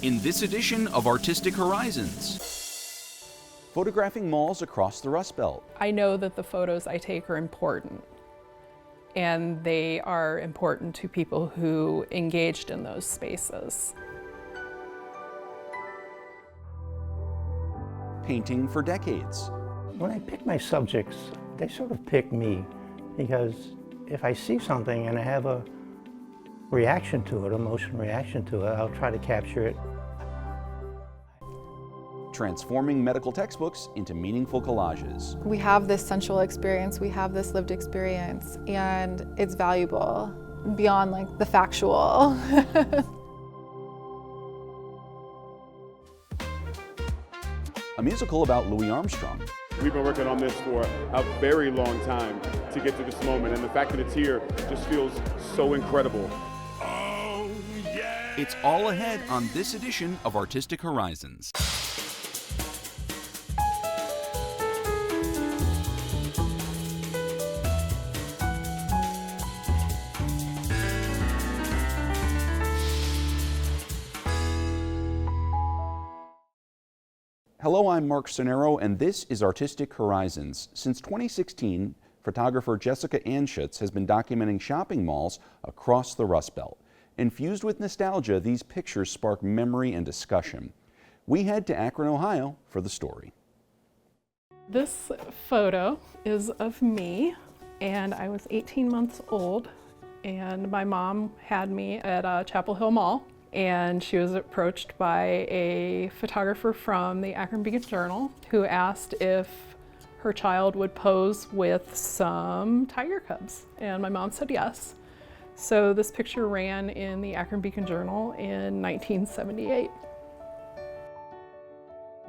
in this edition of Artistic Horizons. Photographing malls across the Rust Belt. I know that the photos I take are important, and they are important to people who engaged in those spaces. Painting for decades. When I pick my subjects, they sort of pick me, because if I see something and I have a reaction to it, emotional reaction to it, I'll try to capture it. Transforming medical textbooks into meaningful collages. We have this sensual experience, we have this lived experience, and it's valuable beyond like the factual. A musical about Louis Armstrong. We've been working on this for a very long time to get to this moment, and the fact that it's here just feels so incredible. Oh, yeah. It's all ahead on this edition of Artistic Horizons. Hello, I'm Mark Sonero, and this is Artistic Horizons. Since 2016, photographer Jessica Anshutz has been documenting shopping malls across the Rust Belt. Infused with nostalgia, these pictures spark memory and discussion. We head to Akron, Ohio for the story. This photo is of me, and I was 18 months old, and my mom had me at Chapel Hill Mall. And she was approached by a photographer from the Akron Beacon-Journal who asked if her child would pose with some tiger cubs. And my mom said yes. So this picture ran in the Akron Beacon-Journal in 1978.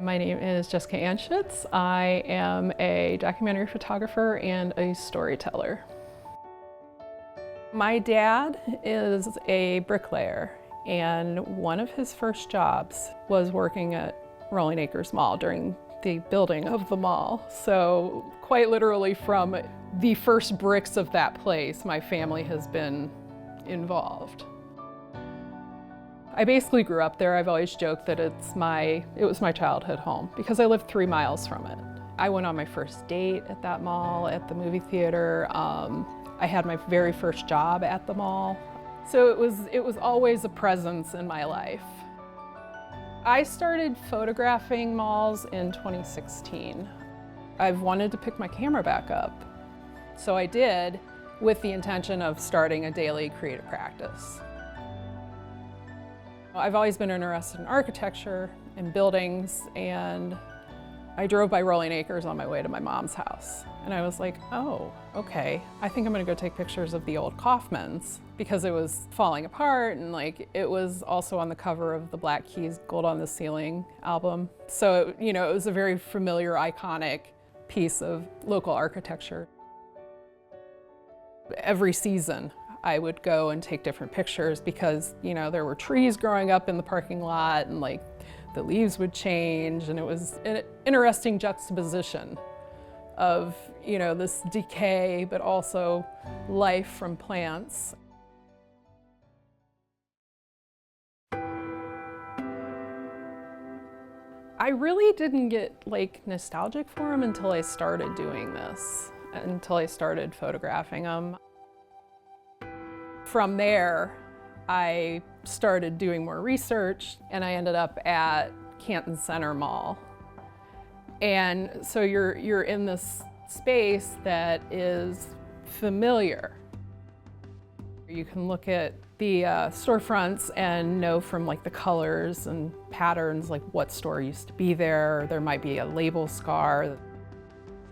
My name is Jessica Anshutz. I am a documentary photographer and a storyteller. My dad is a bricklayer. And one of his first jobs was working at Rolling Acres Mall during the building of the mall. So quite literally from the first bricks of that place, my family has been involved. I basically grew up there. I've always joked that it was my childhood home because I lived 3 miles from it. I went on my first date at that mall, at the movie theater. I had my very first job at the mall. So it was always a presence in my life. I started photographing malls in 2016. I've wanted to pick my camera back up. So I did, with the intention of starting a daily creative practice. I've always been interested in architecture and buildings, and I drove by Rolling Acres on my way to my mom's house. And I was like, oh, okay, I think I'm gonna go take pictures of the old Kaufmans, because it was falling apart, and like it was also on the cover of the Black Keys Gold on the Ceiling album. So, you know, it was a very familiar, iconic piece of local architecture. Every season, I would go and take different pictures because, you know, there were trees growing up in the parking lot, and like the leaves would change, and it was an interesting juxtaposition of, you know, this decay, but also life from plants. I really didn't get like nostalgic for them until I started doing this, until I started photographing them. From there, I started doing more research, and I ended up at Canton Center Mall. And so you're in this space that is familiar. You can look at the storefronts and know from like the colors and patterns like what store used to be there. There might be a label scar,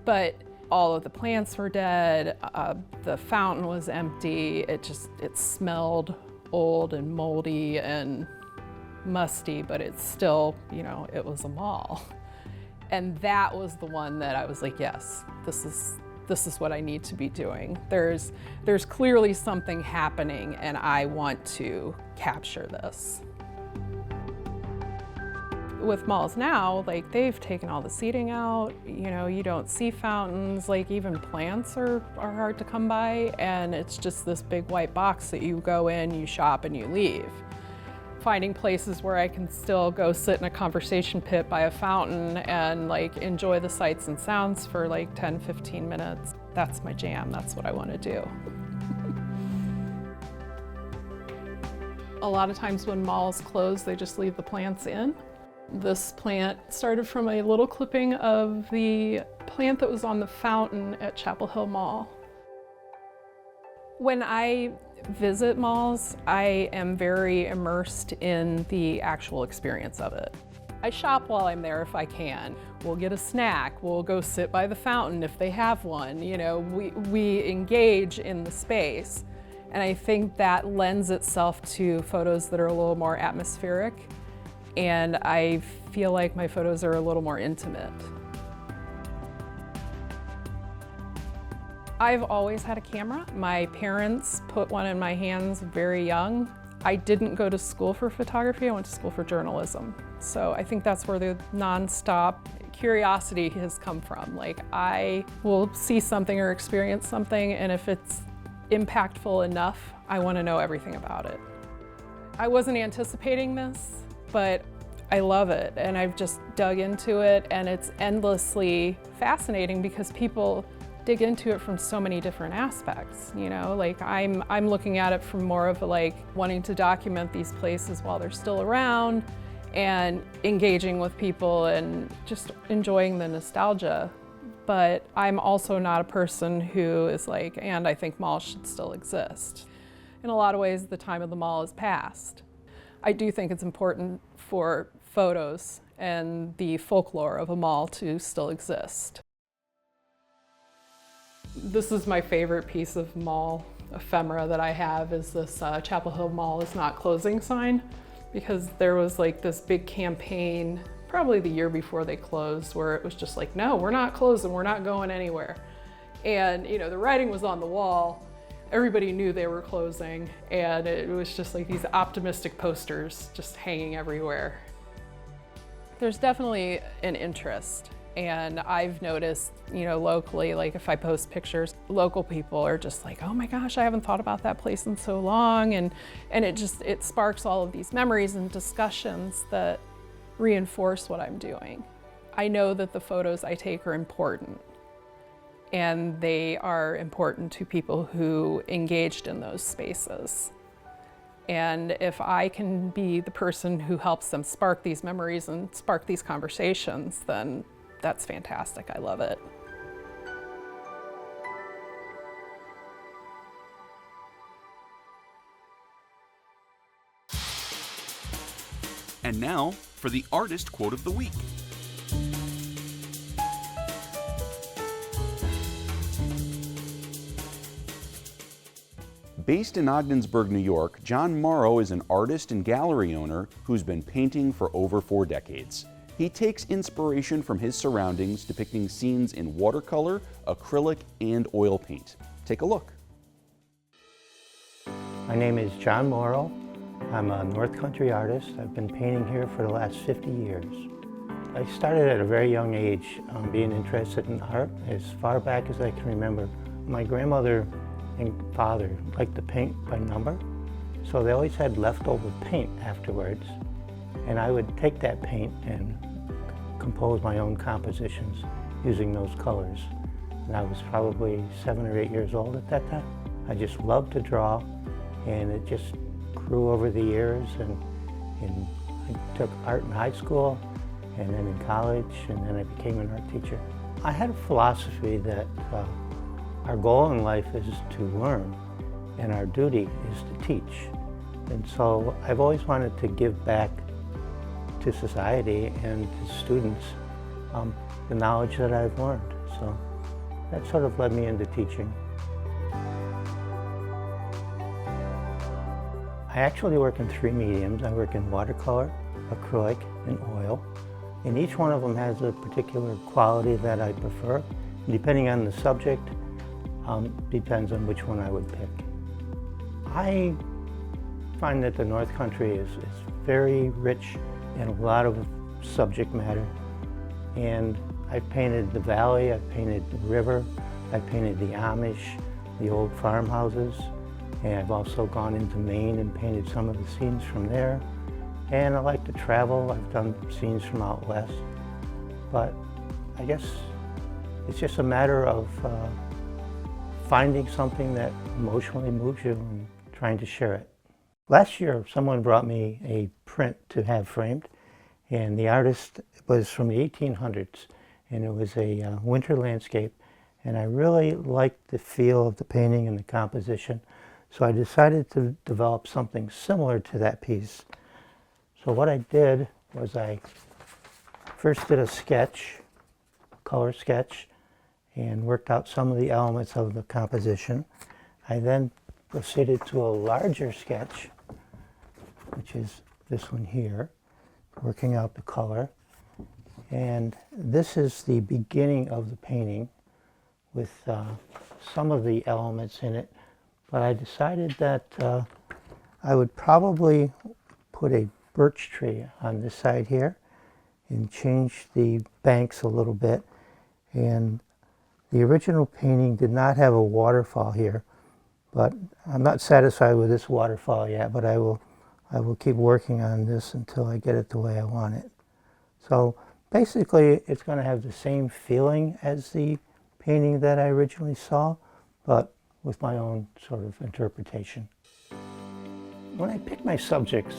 but all of the plants were dead. The fountain was empty. It smelled old and moldy and musty, but it's still, you know, it was a mall. And that was the one that I was like, yes, this is what I need to be doing. There's clearly something happening, and I want to capture this. With malls now, like they've taken all the seating out, you know, you don't see fountains, like even plants are hard to come by, and it's just this big white box that you go in, you shop, and you leave. finding places where I can still go sit in a conversation pit by a fountain and like enjoy the sights and sounds for like 10, 15 minutes. That's my jam. That's what I want to do. A lot of times when malls close, they just leave the plants in. This plant started from a little clipping of the plant that was on the fountain at Chapel Hill Mall. When I visit malls, I am very immersed in the actual experience of it. I shop while I'm there if I can. We'll get a snack, we'll go sit by the fountain if they have one. You know, we engage in the space. And I think that lends itself to photos that are a little more atmospheric. And I feel like my photos are a little more intimate. I've always had a camera. My parents put one in my hands very young. I didn't go to school for photography, I went to school for journalism. So I think that's where the nonstop curiosity has come from. Like, I will see something or experience something, and if it's impactful enough, I want to know everything about it. I wasn't anticipating this, but I love it, and I've just dug into it, and it's endlessly fascinating because people dig into it from so many different aspects, you know? Like, I'm looking at it from more of a, like, wanting to document these places while they're still around and engaging with people and just enjoying the nostalgia. But I'm also not a person who is like, and I think malls should still exist. In a lot of ways, the time of the mall is past. I do think it's important for photos and the folklore of a mall to still exist. This is my favorite piece of mall ephemera that I have, is this Chapel Hill Mall is not closing sign, because there was like this big campaign probably the year before they closed, where it was just like, no, we're not closing, we're not going anywhere. And you know, the writing was on the wall, everybody knew they were closing, and it was just like these optimistic posters just hanging everywhere. There's definitely an interest, and I've noticed, you know, locally, like if I post pictures, local people are just like, oh my gosh, I haven't thought about that place in so long, and it sparks all of these memories and discussions that reinforce what I'm doing. I know that the photos I take are important, and they are important to people who engaged in those spaces. And if I can be the person who helps them spark these memories and spark these conversations, then that's fantastic. I love it. And now for the Artist Quote of the Week. Based in Ogdensburg, New York, John Morrow is an artist and gallery owner who's been painting for over 4 decades. He takes inspiration from his surroundings, depicting scenes in watercolor, acrylic, and oil paint. Take a look. My name is John Morrow. I'm a North Country artist. I've been painting here for the last 50 years. I started at a very young age being interested in art as far back as I can remember. My grandmother and father liked to paint by number, so they always had leftover paint afterwards, and I would take that paint and compose my own compositions using those colors. And I was probably 7 or 8 years old at that time. I just loved to draw, and it just grew over the years, and I took art in high school and then in college, and then I became an art teacher. I had a philosophy that our goal in life is to learn, and our duty is to teach. And so I've always wanted to give back to society and to students the knowledge that I've learned. So that sort of led me into teaching. I actually work in 3 mediums. I work in watercolor, acrylic, and oil. And each one of them has a particular quality that I prefer. Depending on the subject, depends on which one I would pick. I find that the North Country is very rich in a lot of subject matter. And I've painted the valley, I've painted the river, I've painted the Amish, the old farmhouses, and I've also gone into Maine and painted some of the scenes from there. and I like to travel. I've done scenes from out west, but I guess it's just a matter of finding something that emotionally moves you and trying to share it. Last year, someone brought me a print to have framed, and the artist was from the 1800s, and it was a winter landscape, and I really liked the feel of the painting and the composition, so I decided to develop something similar to that piece. So what I did was I first did a sketch, color sketch, and worked out some of the elements of the composition. I then proceeded to a larger sketch, which is this one here, working out the color. And this is the beginning of the painting with some of the elements in it. But I decided that I would probably put a birch tree on this side here and change the banks a little bit. And the original painting did not have a waterfall here, but I'm not satisfied with this waterfall yet, but I will keep working on this until I get it the way I want it. So basically it's going to have the same feeling as the painting that I originally saw, but with my own sort of interpretation. When I pick my subjects,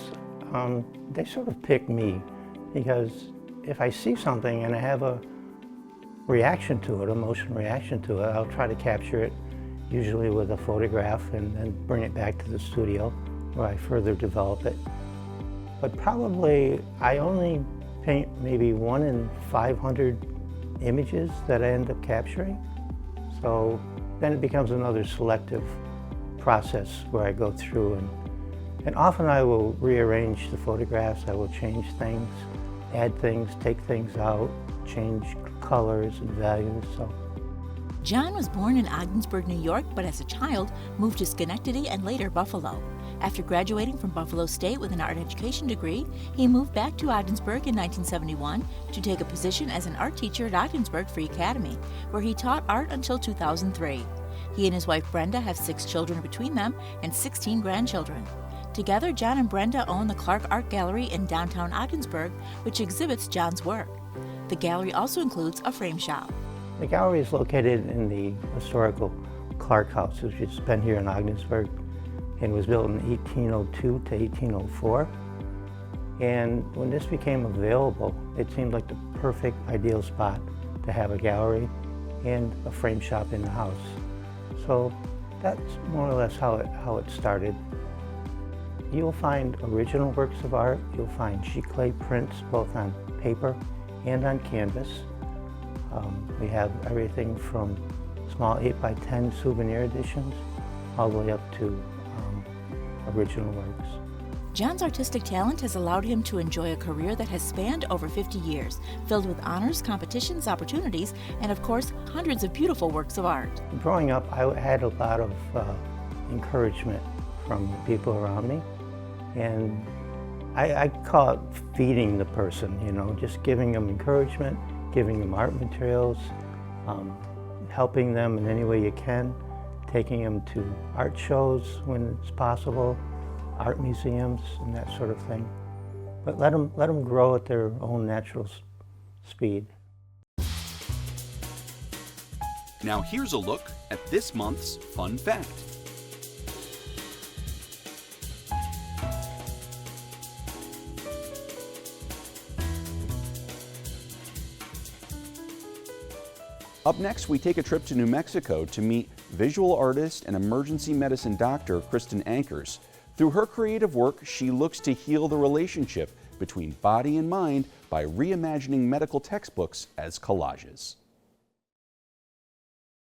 they sort of pick me, because if I see something and I have a reaction to it, emotional reaction to it, I'll try to capture it, usually with a photograph, and then bring it back to the studio where I further develop it. But probably I only paint maybe 1 in 500 images that I end up capturing. So then it becomes another selective process where I go through and often I will rearrange the photographs. I will change things, add things, take things out, change colors and values. So John was born in Ogdensburg, New York, but as a child moved to Schenectady and later Buffalo. After graduating from Buffalo State with an art education degree, he moved back to Ogdensburg in 1971 to take a position as an art teacher at Ogdensburg Free Academy, where he taught art until 2003. He and his wife Brenda have 6 children between them and 16 grandchildren. Together, John and Brenda own the Clark Art Gallery in downtown Ogdensburg, which exhibits John's work. The gallery also includes a frame shop. the gallery is located in the historical Clark House, which has been here in Ogdensburg and was built in 1802 to 1804. And when this became available, it seemed like the perfect, ideal spot to have a gallery and a frame shop in the house. So that's more or less how it started. You'll find original works of art. You'll find giclée prints, both on paper and on canvas. We have everything from small 8x10 souvenir editions all the way up to original works. John's artistic talent has allowed him to enjoy a career that has spanned over 50 years, filled with honors, competitions, opportunities, and of course, hundreds of beautiful works of art. Growing up, I had a lot of encouragement from the people around me, and I call it feeding the person, you know, just giving them encouragement, giving them art materials, helping them in any way you can, taking them to art shows when it's possible, art museums and that sort of thing. But let them grow at their own natural speed. Now here's a look at this month's fun fact. Up next, we take a trip to New Mexico to meet visual artist and emergency medicine doctor Kristin Anchors. Through her creative work, she looks to heal the relationship between body and mind by reimagining medical textbooks as collages.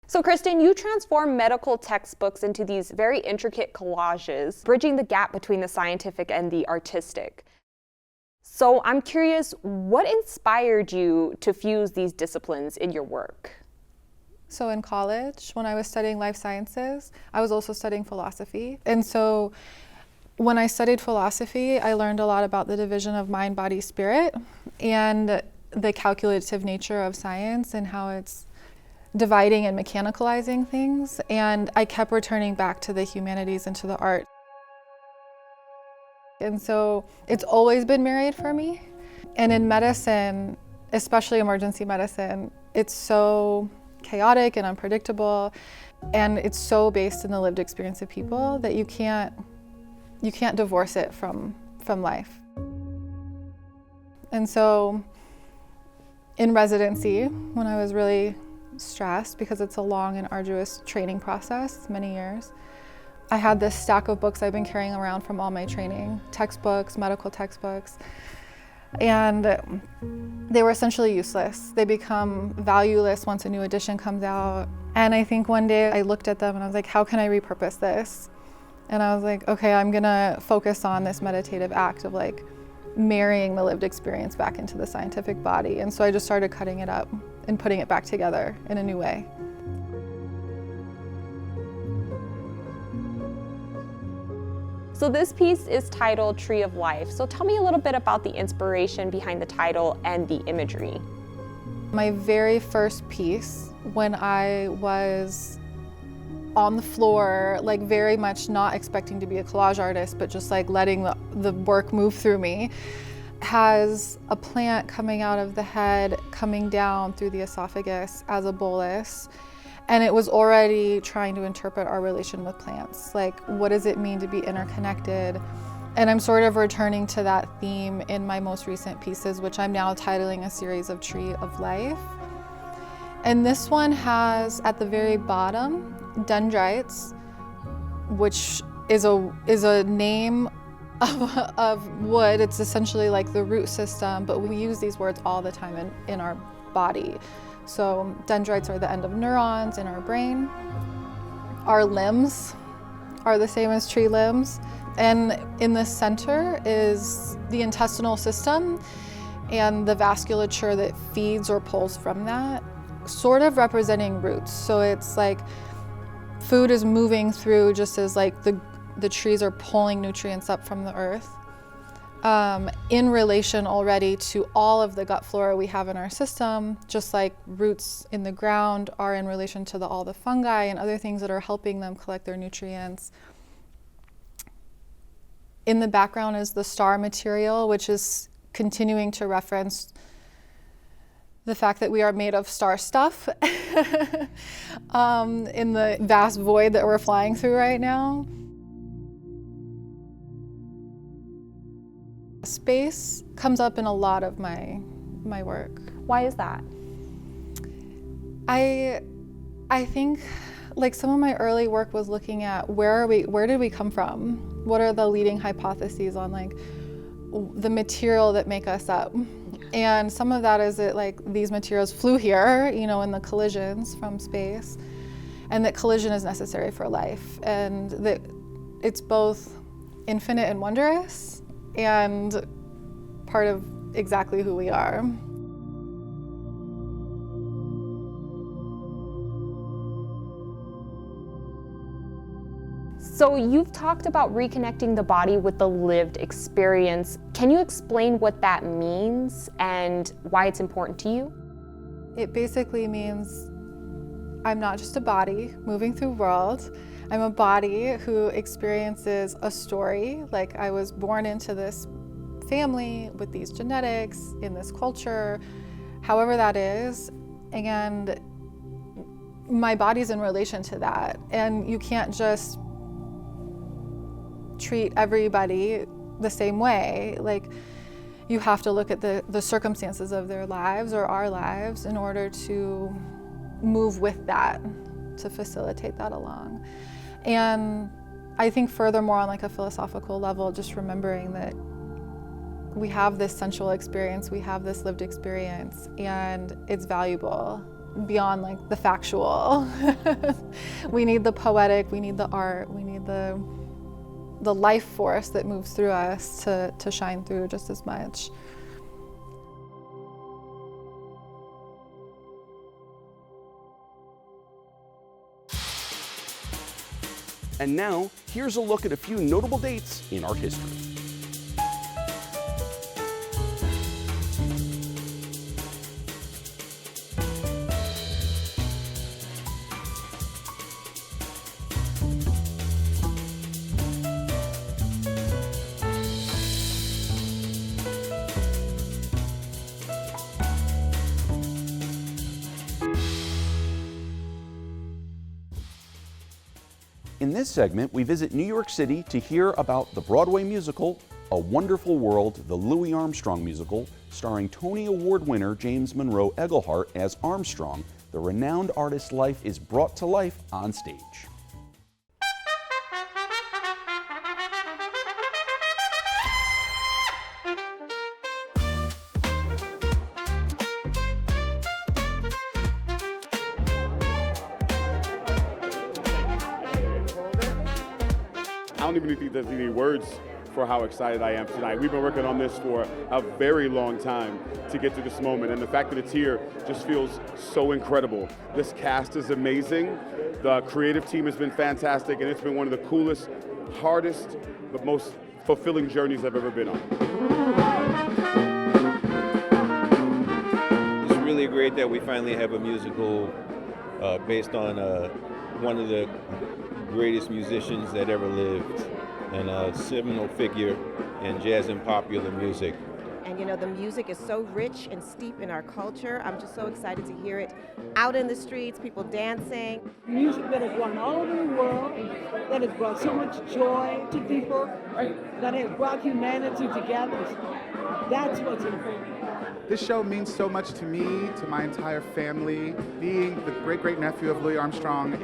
So Kristin, you transform medical textbooks into these very intricate collages, bridging the gap between the scientific and the artistic. So I'm curious, what inspired you to fuse these disciplines in your work? So in college, when I was studying life sciences, I was also studying philosophy. And so when I studied philosophy, I learned a lot about the division of mind, body, spirit, and the calculative nature of science and how it's dividing and mechanicalizing things. And I kept returning back to the humanities and to the art. And so it's always been married for me. And in medicine, especially emergency medicine, it's so chaotic and unpredictable, and it's so based in the lived experience of people that you can't divorce it from life. And so in residency, when I was really stressed, because it's a long and arduous training process, many years, I had this stack of books I've been carrying around from all my training, textbooks, medical textbooks, and they were essentially useless. They become valueless once a new edition comes out. And I think one day I looked at them and I was like, how can I repurpose this? And I was like, okay, I'm gonna focus on this meditative act of like marrying the lived experience back into the scientific body. And so I just started cutting it up and putting it back together in a new way. So this piece is titled Tree of Life. So tell me a little bit about the inspiration behind the title and the imagery. My very first piece, when I was on the floor, like very much not expecting to be a collage artist, but just like letting the work move through me, has a plant coming out of the head, coming down through the esophagus as a bolus. And it was already trying to interpret our relation with plants. Like, what does it mean to be interconnected? And I'm sort of returning to that theme in my most recent pieces, which I'm now titling a series of Tree of Life. And this one has, at the very bottom, dendrites, which is a name of wood. It's essentially like the root system, but we use these words all the time in our body. So dendrites are the end of neurons in our brain. Our limbs are the same as tree limbs. And in the center is the intestinal system and the vasculature that feeds or pulls from that, sort of representing roots. So it's like food is moving through just as like the trees are pulling nutrients up from the earth. In relation already to all of the gut flora we have in our system, just like roots in the ground are in relation to all the fungi and other things that are helping them collect their nutrients. In the background is the star material, which is continuing to reference the fact that we are made of star stuff in the vast void that we're flying through right now. Space comes up in a lot of my work. Why is that? I think like some of my early work was looking at where did we come from? What are the leading hypotheses on like the material that make us up? And some of that is that like these materials flew here, you know, in the collisions from space, and that collision is necessary for life, and that it's both infinite and wondrous, and part of exactly who we are. So you've talked about reconnecting the body with the lived experience. Can you explain what that means and why it's important to you? It basically means I'm not just a body moving through world. I'm a body who experiences a story. Like I was born into this family with these genetics, in this culture, however that is, and my body's in relation to that. And you can't just treat everybody the same way. Like you have to look at the circumstances of their lives or our lives in order to move with that, to facilitate that along. And I think furthermore on like a philosophical level, just remembering that we have this sensual experience, we have this lived experience, and it's valuable beyond like the factual. We need the poetic, we need the art, we need the life force that moves through us to shine through just as much. And now, here's a look at a few notable dates in art history. this segment, we visit New York City to hear about the Broadway musical, A Wonderful World, the Louis Armstrong musical, starring Tony Award winner James Monroe Eglehart as Armstrong. The renowned artist's life is brought to life on stage. I don't even think there's any words for how excited I am tonight. We've been working on this for a very long time to get to this moment, and the fact that it's here just feels so incredible. This cast is amazing. The creative team has been fantastic, and it's been one of the coolest, hardest, but most fulfilling journeys I've ever been on. It's really great that we finally have a musical based on one of the greatest musicians that ever lived and a seminal figure in jazz and popular music. And you know, the music is so rich and steep in our culture. I'm just so excited to hear it out in the streets, people dancing. Music that has gone all over the world, that has brought so much joy to people, that has brought humanity together. That's what's important. This show means so much to me, to my entire family. Being the great-great-nephew of Louis Armstrong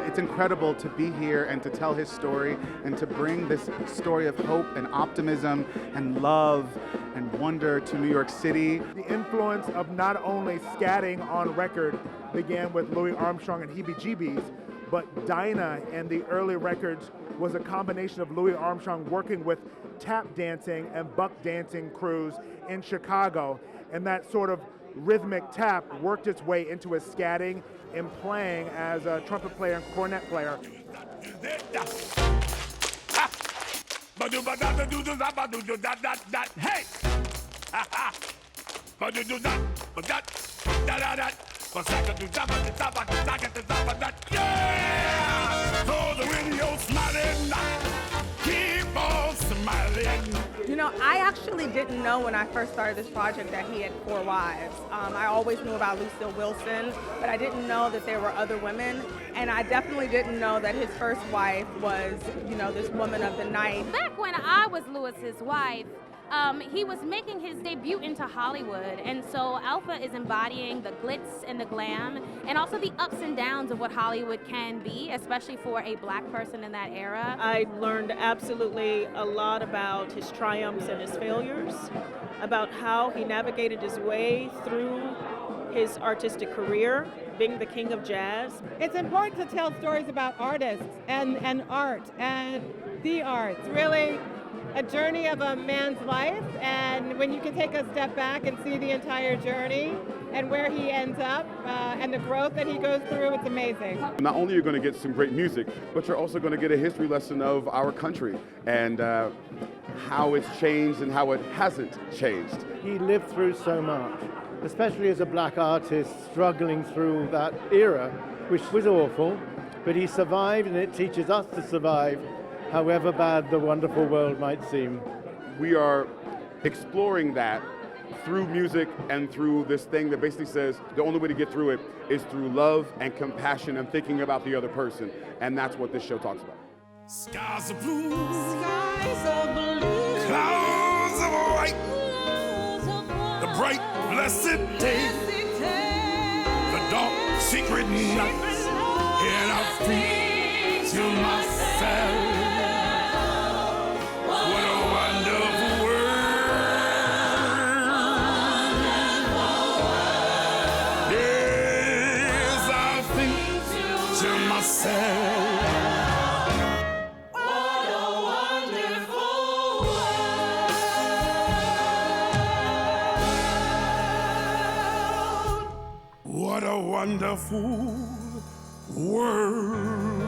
it's incredible to be here and to tell his story and to bring this story of hope and optimism and love and wonder to New York City. The influence of not only scatting on record began with Louis Armstrong and Heebie-Jeebies, but Dinah and the early records was a combination of Louis Armstrong working with tap dancing and buck dancing crews in Chicago, and that sort of rhythmic tap worked its way into his scatting and playing as a trumpet player and cornet player. Hey! You know, I actually didn't know when I first started this project that he had 4 wives. I always knew about Lucille Wilson, but I didn't know that there were other women. And I definitely didn't know that his first wife was, you know, this woman of the night. Back when I was Louis's wife, he was making his debut into Hollywood, and so Alpha is embodying the glitz and the glam, and also the ups and downs of what Hollywood can be, especially for a black person in that era. I learned absolutely a lot about his triumphs and his failures, about how he navigated his way through his artistic career, being the king of jazz. It's important to tell stories about artists and art and the arts. Really a journey of a man's life, and when you can take a step back and see the entire journey and where he ends up and the growth that he goes through, it's amazing. Not only are you going to get some great music, but you're also going to get a history lesson of our country and how it's changed and how it hasn't changed. He lived through so much, especially as a black artist struggling through that era, which was awful, but he survived, and it teaches us to survive however bad the wonderful world might seem. We are exploring that through music and through this thing that basically says the only way to get through it is through love and compassion and thinking about the other person. And that's what this show talks about. Skies are blue, skies are blue, clouds are white, the bright, blessed day, the dark, secret night, and I think to myself, what a wonderful world.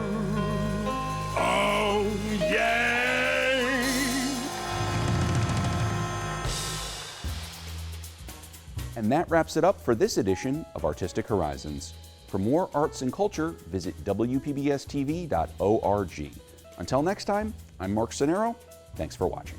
Oh, yeah. And that wraps it up for this edition of Artistic Horizons. For more arts and culture, visit WPBS-TV.org. Until next time, I'm Mark Sonero. Thanks for watching.